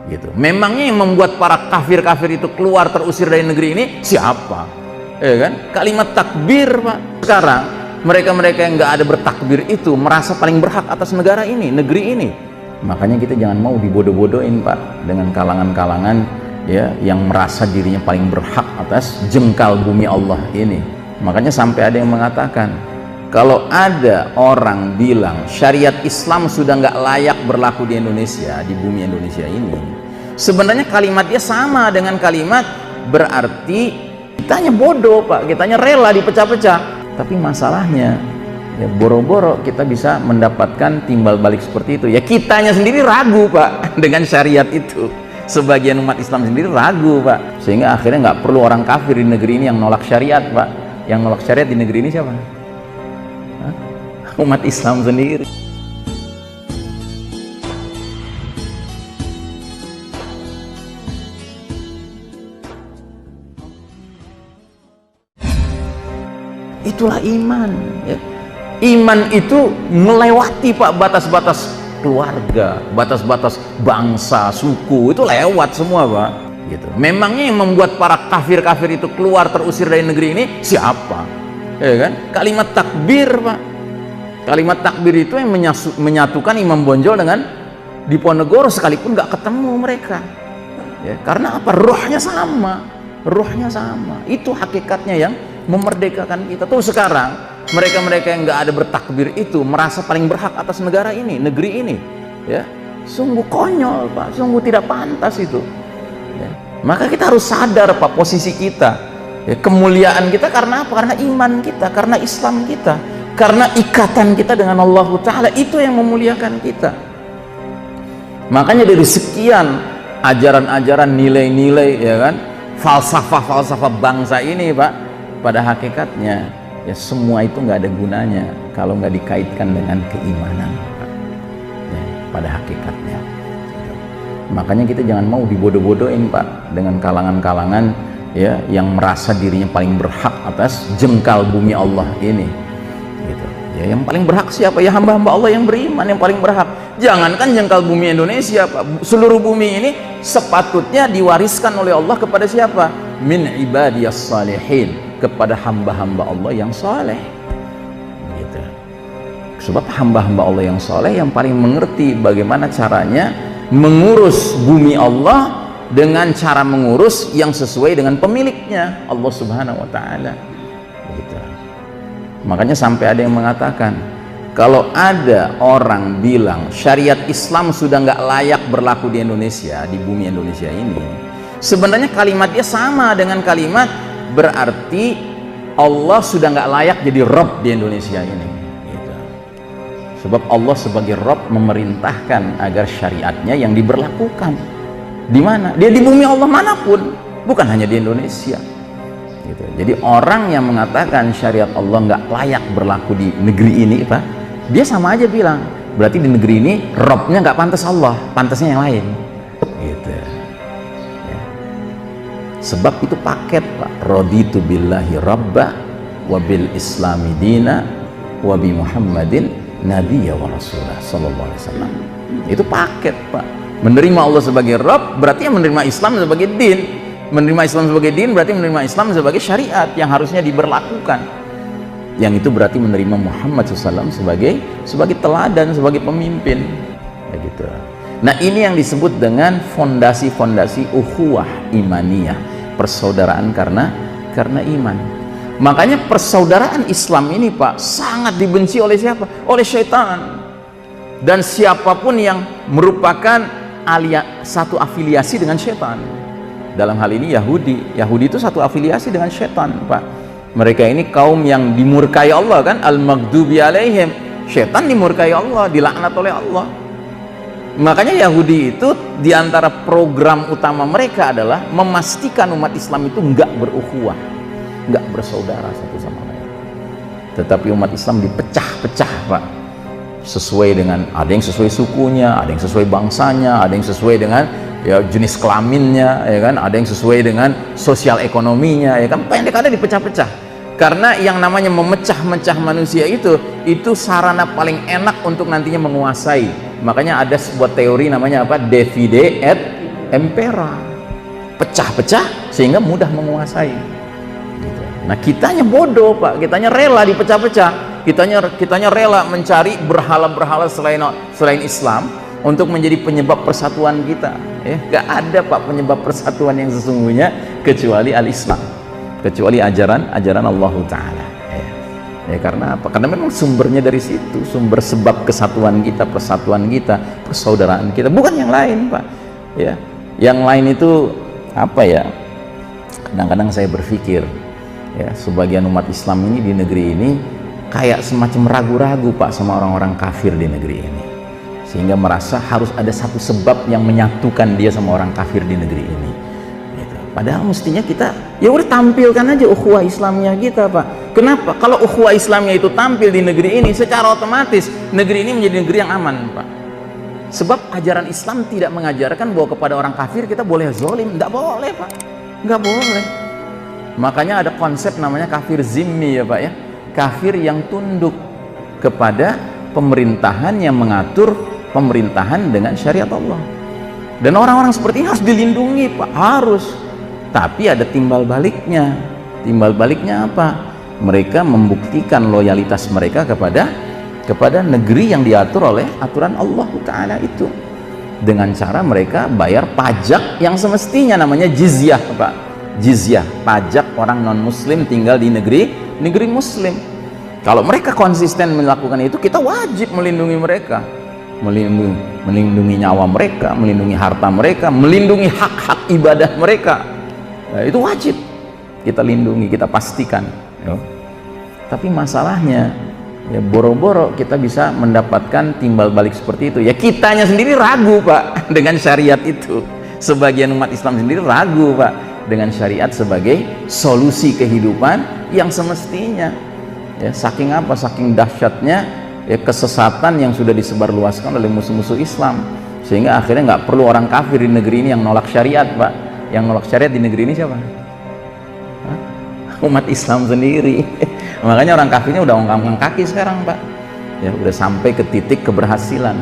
gitu. Memangnya yang membuat para kafir-kafir itu keluar terusir dari negeri ini siapa? Ya kan? Kalimat takbir, Pak. Sekarang mereka-mereka yang nggak ada bertakbir itu merasa paling berhak atas negara ini, negeri ini. Makanya kita jangan mau dibodoh-bodohin, Pak, dengan kalangan-kalangan ya yang merasa dirinya paling berhak atas jengkal bumi Allah ini. Makanya sampai ada yang mengatakan, kalau ada orang bilang syariat Islam sudah nggak layak berlaku di Indonesia, di bumi Indonesia ini, sebenarnya kalimat dia sama dengan kalimat berarti kitanya bodoh, Pak, kitanya rela dipecah-pecah. Tapi masalahnya ya boro-boro kita bisa mendapatkan timbal balik seperti itu. Ya kitanya sendiri ragu, Pak, dengan syariat itu. Sebagian umat Islam sendiri ragu, Pak, sehingga akhirnya nggak perlu orang kafir di negeri ini yang nolak syariat, Pak. Yang nolak syariat di negeri ini siapa? Hah? Umat Islam sendiri. Itulah iman ya. Iman itu melewati, Pak, batas-batas keluarga, batas-batas bangsa, suku, itu lewat semua, Pak, gitu. Memangnya yang membuat para kafir-kafir itu keluar terusir dari negeri ini siapa? Ya kan? Kalimat takbir, Pak. Kalimat takbir itu yang menyatukan Imam Bonjol dengan Diponegoro sekalipun nggak ketemu mereka. Ya, karena apa? Rohnya sama. Rohnya sama. Itu hakikatnya yang memerdekakan kita. Tuh sekarang mereka-mereka yang nggak ada bertakbir itu merasa paling berhak atas negara ini, negeri ini. Ya, sungguh konyol, Pak. Sungguh tidak pantas itu. Ya. Maka kita harus sadar, Pak, posisi kita. Ya, kemuliaan kita karena apa? Karena iman kita, karena Islam kita, karena ikatan kita dengan Allah Ta'ala. Itu yang memuliakan kita. Makanya dari sekian ajaran-ajaran, nilai-nilai, ya kan, falsafah-falsafah bangsa ini, Pak, pada hakikatnya ya semua itu nggak ada gunanya kalau nggak dikaitkan dengan keimanan, Pak. Ya, pada hakikatnya. Makanya kita jangan mau dibodoh-bodohin, Pak, dengan kalangan-kalangan ya yang merasa dirinya paling berhak atas jengkal bumi Allah ini. Gitu. Ya, yang paling berhak siapa? Ya hamba-hamba Allah yang beriman yang paling berhak. Jangankan jengkal bumi Indonesia, Pak, seluruh bumi ini sepatutnya diwariskan oleh Allah kepada siapa? Min ibadiyas salihin, kepada hamba-hamba Allah yang soleh. Gitu. Sebab hamba-hamba Allah yang soleh yang paling mengerti bagaimana caranya mengurus bumi Allah dengan cara mengurus yang sesuai dengan pemiliknya, Allah Subhanahu wa Ta'ala. Gitu. Makanya sampai ada yang mengatakan, kalau ada orang bilang syariat Islam sudah nggak layak berlaku di Indonesia, di bumi Indonesia ini, sebenarnya kalimat dia sama dengan kalimat berarti Allah sudah nggak layak jadi Rabb di Indonesia ini. Gitu. Sebab Allah sebagai Rabb memerintahkan agar syariatnya yang diberlakukan. Di mana? Dia di bumi Allah manapun, bukan hanya di Indonesia. Gitu. Jadi orang yang mengatakan syariat Allah nggak layak berlaku di negeri ini, Pak, dia sama aja bilang berarti di negeri ini Rabbnya nggak pantas Allah, pantasnya yang lain. Gitu. Ya. Sebab itu paket, Pak. Raditu billahi rabba wa bil islami dina wa bi Muhammadin nabiyya wa rasulah sallallahu alaihi wasallam. Itu paket, Pak. Menerima Allah sebagai Rabb berarti menerima Islam sebagai din. Menerima Islam sebagai din berarti menerima Islam sebagai syariat yang harusnya diberlakukan. Yang itu berarti menerima Muhammad SAW sebagai teladan, sebagai pemimpin. Begitu. Nah, ini yang disebut dengan fondasi-fondasi ukhuwah imaniyah, persaudaraan karena iman. Makanya persaudaraan Islam ini, Pak, sangat dibenci oleh siapa? Oleh syaitan. Dan siapapun yang merupakan satu afiliasi dengan syaitan. Dalam hal ini Yahudi itu satu afiliasi dengan syaitan, Pak. Mereka ini kaum yang dimurkai Allah, kan, al-maghdubi alaihim. Syaitan dimurkai Allah, dilaknat oleh Allah. Makanya Yahudi itu diantara program utama mereka adalah memastikan umat Islam itu enggak berukhuwah, enggak bersaudara satu sama lain. Tetapi umat Islam dipecah-pecah, Pak, sesuai dengan, ada yang sesuai sukunya, ada yang sesuai bangsanya, ada yang sesuai dengan ya jenis kelaminnya, ya kan, ada yang sesuai dengan sosial ekonominya, ya kan, pendek ada dipecah-pecah. Karena yang namanya memecah-mecah manusia itu sarana paling enak untuk nantinya menguasai. Makanya ada sebuah teori namanya apa? Divide et empera, pecah-pecah sehingga mudah menguasai gitu. Nah kitanya bodoh Pak, kitanya rela dipecah-pecah, kitanya rela mencari berhala-berhala selain Islam untuk menjadi penyebab persatuan kita. Gak ada Pak penyebab persatuan yang sesungguhnya kecuali al-Islam, kecuali ajaran Allah Ta'ala. Karena apa? Karena memang sumbernya dari situ, sumber sebab kesatuan kita, persatuan kita, persaudaraan kita, bukan yang lain Pak. Yang lain itu apa ya? Kadang-kadang saya berpikir, sebagian umat Islam ini di negeri ini kayak semacam ragu-ragu Pak sama orang-orang kafir di negeri ini, sehingga merasa harus ada satu sebab yang menyatukan dia sama orang kafir di negeri ini gitu. Padahal mestinya kita ya udah tampilkan aja ukhuwah Islamnya kita Pak. Kenapa? Kalau ukhuwah Islamnya itu tampil di negeri ini, secara otomatis negeri ini menjadi negeri yang aman Pak. Sebab ajaran Islam tidak mengajarkan bahwa kepada orang kafir kita boleh zolim. Nggak boleh Pak, nggak boleh. Makanya ada konsep namanya kafir zimmi ya Pak ya, kafir yang tunduk kepada pemerintahan yang mengatur pemerintahan dengan syariat Allah. Dan orang-orang seperti ini harus dilindungi Pak, harus. Tapi ada timbal baliknya. Timbal baliknya apa? Mereka membuktikan loyalitas mereka kepada negeri yang diatur oleh aturan Allah Ta'ala itu dengan cara mereka bayar pajak yang semestinya namanya jizyah Pak. Jizyah, pajak orang non muslim tinggal di negeri muslim. Kalau mereka konsisten melakukan itu, kita wajib melindungi mereka, melindungi nyawa mereka, melindungi harta mereka, melindungi hak-hak ibadah mereka. Nah, itu wajib kita lindungi, kita pastikan. Tapi masalahnya ya boro-boro kita bisa mendapatkan timbal balik seperti itu. Ya kitanya sendiri ragu Pak dengan syariat itu. Sebagian umat Islam sendiri ragu Pak dengan syariat sebagai solusi kehidupan yang semestinya. Ya, saking apa? Saking dahsyatnya ya kesesatan yang sudah disebarluaskan oleh musuh-musuh Islam, sehingga akhirnya nggak perlu orang kafir di negeri ini yang nolak syariat Pak. Yang nolak syariat di negeri ini siapa? Umat Islam sendiri. Makanya orang kafirnya udah ongkang kaki sekarang Pak. Ya udah sampai ke titik keberhasilan.